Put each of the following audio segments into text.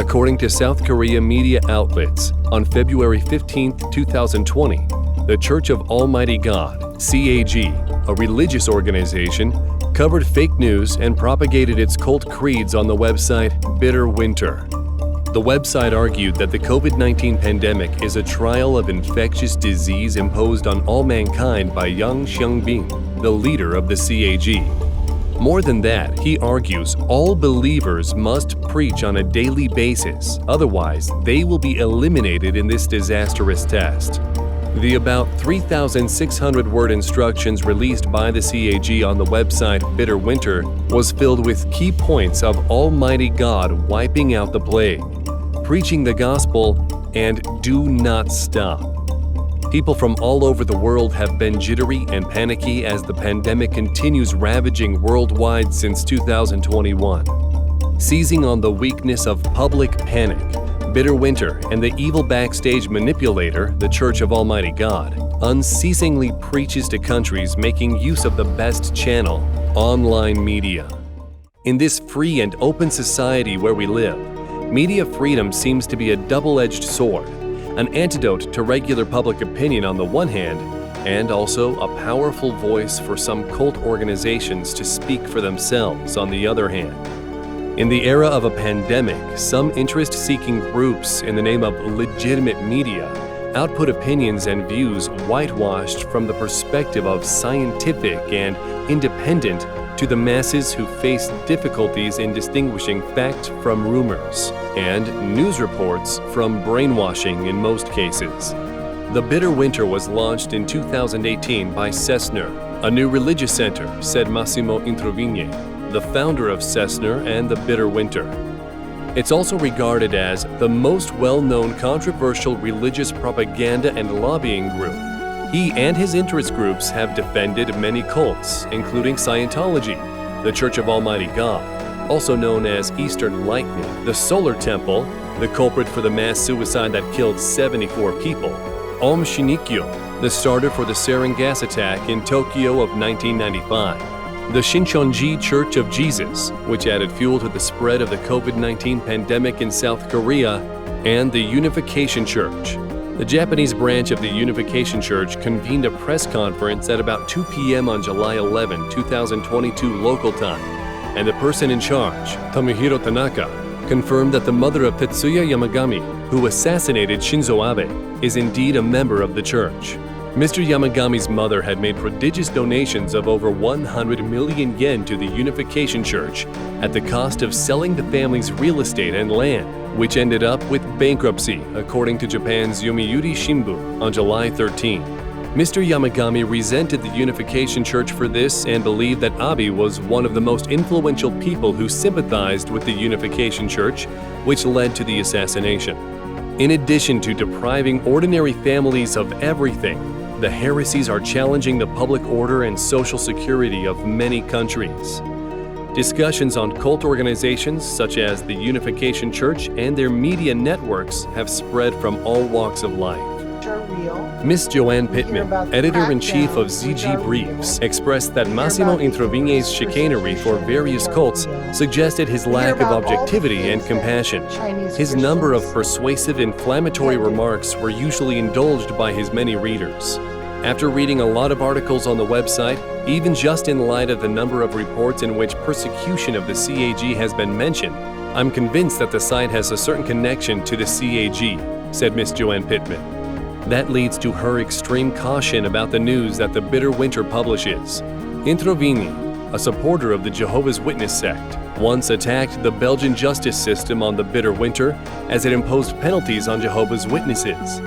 According to South Korea media outlets, on February 15, 2020, the Church of Almighty God, CAG, a religious organization, covered fake news and propagated its cult creeds on the website Bitter Winter. The website argued that the COVID-19 pandemic is a trial of infectious disease imposed on all mankind by Yang Xiangbing, the leader of the CAG. More than that, he argues all believers must preach on a daily basis, otherwise they will be eliminated in this disastrous test. The about 3,600-word instructions released by the CAG on the website Bitter Winter was filled with key points of Almighty God wiping out the plague, preaching the gospel, and do not stop. People from all over the world have been jittery and panicky as the pandemic continues ravaging worldwide since 2021. Seizing on the weakness of public panic, Bitter Winter and the evil backstage manipulator, the Church of Almighty God, unceasingly preaches to countries making use of the best channel, online media. In this free and open society where we live, media freedom seems to be a double-edged sword, an antidote to regular public opinion on the one hand, and also a powerful voice for some cult organizations to speak for themselves on the other hand. In the era of a pandemic, some interest-seeking groups in the name of legitimate media output opinions and views whitewashed from the perspective of scientific and independent to the masses who face difficulties in distinguishing fact from rumors, and news reports from brainwashing in most cases. The Bitter Winter was launched in 2018 by Cessner, a new religious center, said Massimo Introvigne, the founder of Cessner and the Bitter Winter. It's also regarded as the most well-known controversial religious propaganda and lobbying group. He and his interest groups have defended many cults, including Scientology, the Church of Almighty God, also known as Eastern Lightning, the Solar Temple, the culprit for the mass suicide that killed 74 people, Aum Shinrikyo, the starter for the sarin gas attack in Tokyo of 1995, the Shincheonji Church of Jesus, which added fuel to the spread of the COVID-19 pandemic in South Korea, and the Unification Church. The Japanese branch of the Unification Church convened a press conference at about 2 p.m. on July 11, 2022 local time, and the person in charge, Tomohiro Tanaka, confirmed that the mother of Tetsuya Yamagami, who assassinated Shinzo Abe, is indeed a member of the church. Mr. Yamagami's mother had made prodigious donations of over 100 million yen to the Unification Church at the cost of selling the family's real estate and land, which ended up with bankruptcy, according to Japan's Yomiuri Shimbun on July 13. Mr. Yamagami resented the Unification Church for this and believed that Abe was one of the most influential people who sympathized with the Unification Church, which led to the assassination. In addition to depriving ordinary families of everything, the heresies are challenging the public order and social security of many countries. Discussions on cult organizations such as the Unification Church and their media networks have spread from all walks of life. Ms. Joanne Pittman, editor-in-chief of ZG Briefs, expressed that Massimo Introvigne's chicanery for various cults suggested his lack of objectivity and compassion. His number of persuasive, inflammatory remarks were usually indulged by his many readers. After reading a lot of articles on the website, even just in light of the number of reports in which persecution of the CAG has been mentioned, I'm convinced that the site has a certain connection to the CAG, said Ms. Joanne Pittman. That leads to her extreme caution about the news that the Bitter Winter publishes. Introvigne, a supporter of the Jehovah's Witness sect, once attacked the Belgian justice system on the Bitter Winter as it imposed penalties on Jehovah's Witnesses.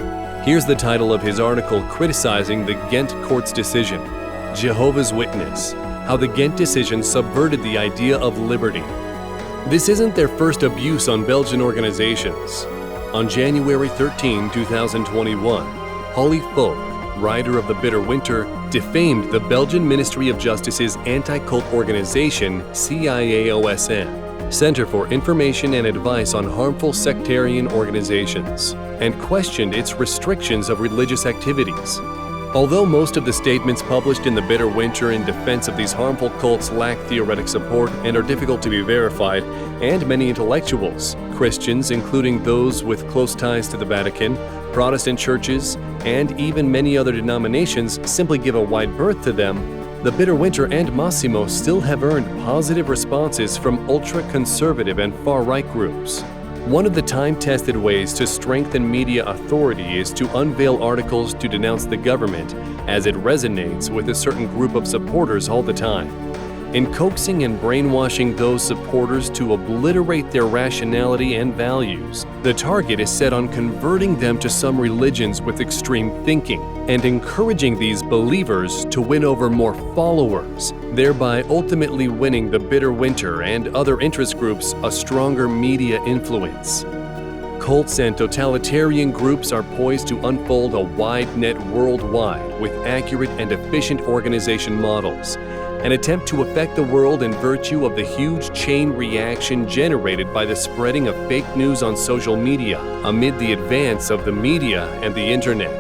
Here's the title of his article criticizing the Ghent court's decision, Jehovah's Witness, How the Ghent decision Subverted the Idea of Liberty. This isn't their first abuse on Belgian organizations. On January 13, 2021, Holly Folk, writer of The Bitter Winter, defamed the Belgian Ministry of Justice's anti-cult organization, CIAOSN, Center for Information and Advice on Harmful Sectarian Organizations, and questioned its restrictions of religious activities. Although most of the statements published in The Bitter Winter in defense of these harmful cults lack theoretic support and are difficult to be verified, and many intellectuals, Christians, including those with close ties to the Vatican, Protestant churches, and even many other denominations, simply give a wide berth to them, The Bitter Winter and Massimo still have earned positive responses from ultra-conservative and far-right groups. One of the time-tested ways to strengthen media authority is to unveil articles to denounce the government as it resonates with a certain group of supporters all the time. In coaxing and brainwashing those supporters to obliterate their rationality and values, the target is set on converting them to some religions with extreme thinking and encouraging these believers to win over more followers, thereby ultimately winning the Bitter Winter and other interest groups a stronger media influence. Cults and totalitarian groups are poised to unfold a wide net worldwide with accurate and efficient organization models, an attempt to affect the world in virtue of the huge chain reaction generated by the spreading of fake news on social media amid the advance of the media and the internet.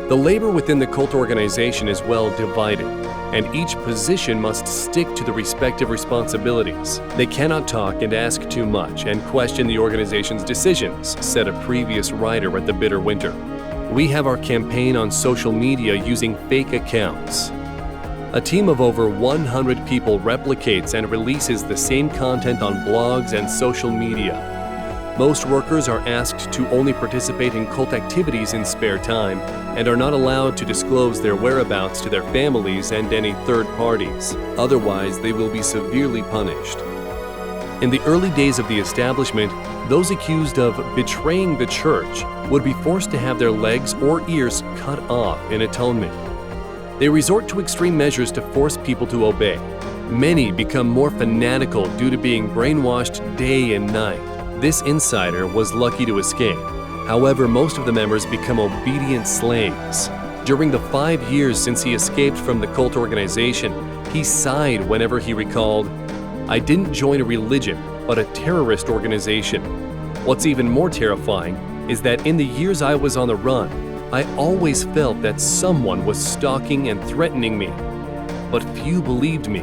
The labor within the cult organization is well divided, and each position must stick to the respective responsibilities. They cannot talk and ask too much and question the organization's decisions, said a previous writer at The Bitter Winter. We have our campaign on social media using fake accounts. A team of over 100 people replicates and releases the same content on blogs and social media. Most workers are asked to only participate in cult activities in spare time and are not allowed to disclose their whereabouts to their families and any third parties. Otherwise, they will be severely punished. In the early days of the establishment, those accused of betraying the church would be forced to have their legs or ears cut off in atonement. They resort to extreme measures to force people to obey. Many become more fanatical due to being brainwashed day and night. This insider was lucky to escape. However, most of the members become obedient slaves. During the 5 years since he escaped from the cult organization, he sighed whenever he recalled, "I didn't join a religion, but a terrorist organization." What's even more terrifying is that in the years I was on the run, I always felt that someone was stalking and threatening me, but few believed me.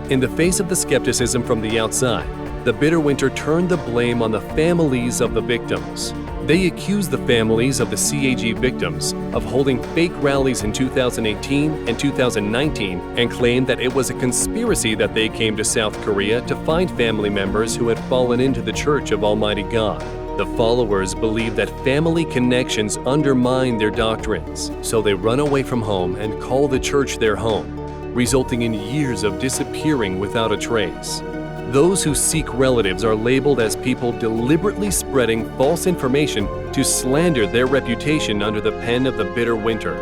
In the face of the skepticism from the outside, the Bitter Winter turned the blame on the families of the victims. They accused the families of the CAG victims of holding fake rallies in 2018 and 2019 and claimed that it was a conspiracy that they came to South Korea to find family members who had fallen into the Church of Almighty God. The followers believe that family connections undermine their doctrines, so they run away from home and call the church their home, resulting in years of disappearing without a trace. Those who seek relatives are labeled as people deliberately spreading false information to slander their reputation under the pen of the Bitter Winter.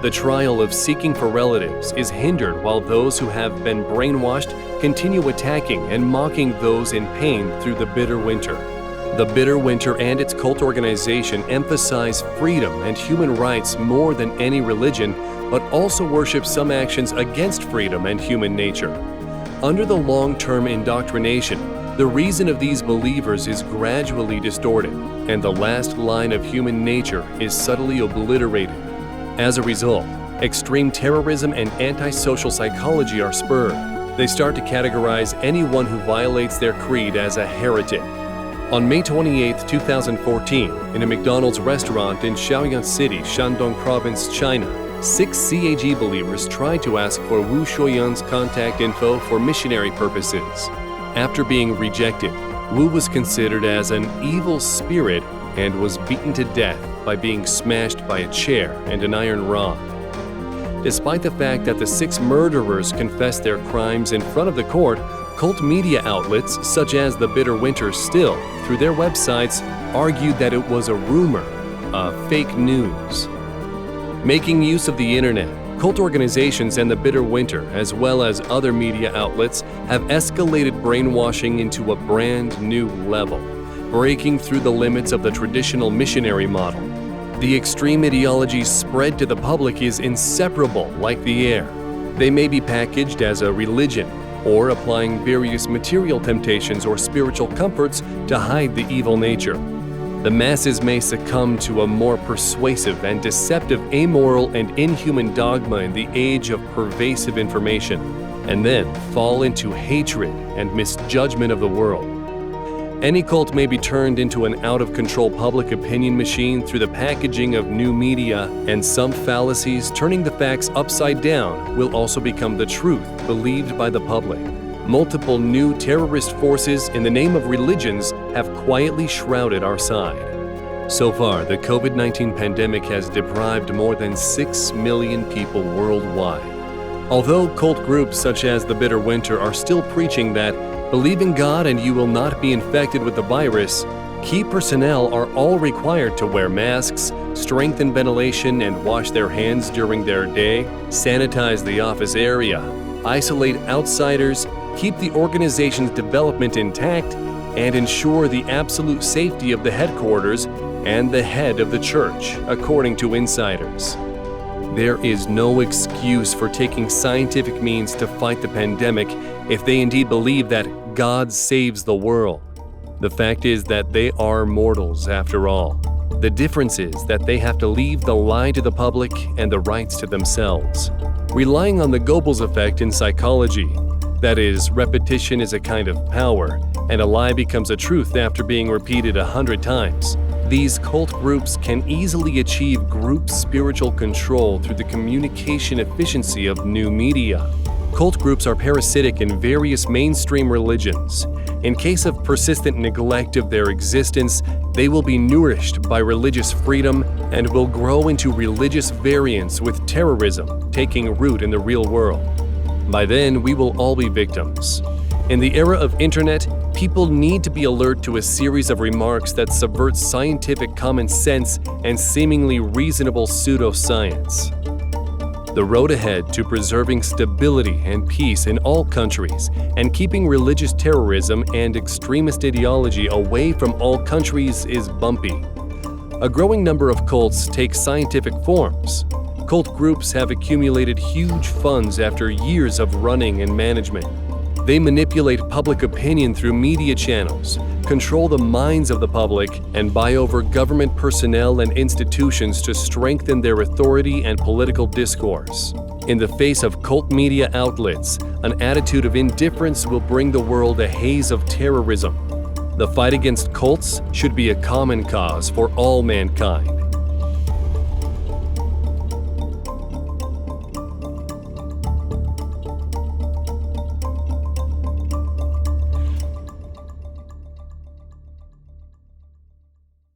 The trial of seeking for relatives is hindered while those who have been brainwashed continue attacking and mocking those in pain through the Bitter Winter. The Bitter Winter and its cult organization emphasize freedom and human rights more than any religion, but also worship some actions against freedom and human nature. Under the long-term indoctrination, the reason of these believers is gradually distorted, and the last line of human nature is subtly obliterated. As a result, extreme terrorism and antisocial psychology are spurred. They start to categorize anyone who violates their creed as a heretic. On May 28, 2014, in a McDonald's restaurant in Shaoyang City, Shandong Province, China, 6 CAG believers tried to ask for Wu Shuoyan's contact info for missionary purposes. After being rejected, Wu was considered as an evil spirit and was beaten to death by being smashed by a chair and an iron rod. Despite the fact that the 6 murderers confessed their crimes in front of the court, cult media outlets such as The Bitter Winter still, through their websites, argued that it was a rumor, fake news. Making use of the internet, cult organizations and The Bitter Winter, as well as other media outlets, have escalated brainwashing into a brand new level, breaking through the limits of the traditional missionary model. The extreme ideologies spread to the public is inseparable like the air. They may be packaged as a religion, or applying various material temptations or spiritual comforts to hide the evil nature. The masses may succumb to a more persuasive and deceptive amoral and inhuman dogma in the age of pervasive information, and then fall into hatred and misjudgment of the world. Any cult may be turned into an out-of-control public opinion machine through the packaging of new media, and some fallacies turning the facts upside down will also become the truth believed by the public. Multiple new terrorist forces in the name of religions have quietly shrouded our side. So far, the COVID-19 pandemic has deprived more than 6 million people worldwide. Although cult groups such as the Bitter Winter are still preaching that believe in God and you will not be infected with the virus, key personnel are all required to wear masks, strengthen ventilation and wash their hands during their day, sanitize the office area, isolate outsiders, keep the organization's development intact, and ensure the absolute safety of the headquarters and the head of the church, according to insiders. There is no excuse for taking scientific means to fight the pandemic if they indeed believe that God saves the world. The fact is that they are mortals after all. The difference is that they have to leave the lie to the public and the rights to themselves. Relying on the Goebbels effect in psychology, that is, repetition is a kind of power, and a lie becomes a truth after being repeated 100 times. These cult groups can easily achieve group spiritual control through the communication efficiency of new media. Cult groups are parasitic in various mainstream religions. In case of persistent neglect of their existence, they will be nourished by religious freedom and will grow into religious variants with terrorism taking root in the real world. By then, we will all be victims. In the era of internet, people need to be alert to a series of remarks that subvert scientific common sense and seemingly reasonable pseudoscience. The road ahead to preserving stability and peace in all countries and keeping religious terrorism and extremist ideology away from all countries is bumpy. A growing number of cults take scientific forms. Cult groups have accumulated huge funds after years of running and management. They manipulate public opinion through media channels, control the minds of the public, and buy over government personnel and institutions to strengthen their authority and political discourse. In the face of cult media outlets, an attitude of indifference will bring the world a haze of terrorism. The fight against cults should be a common cause for all mankind.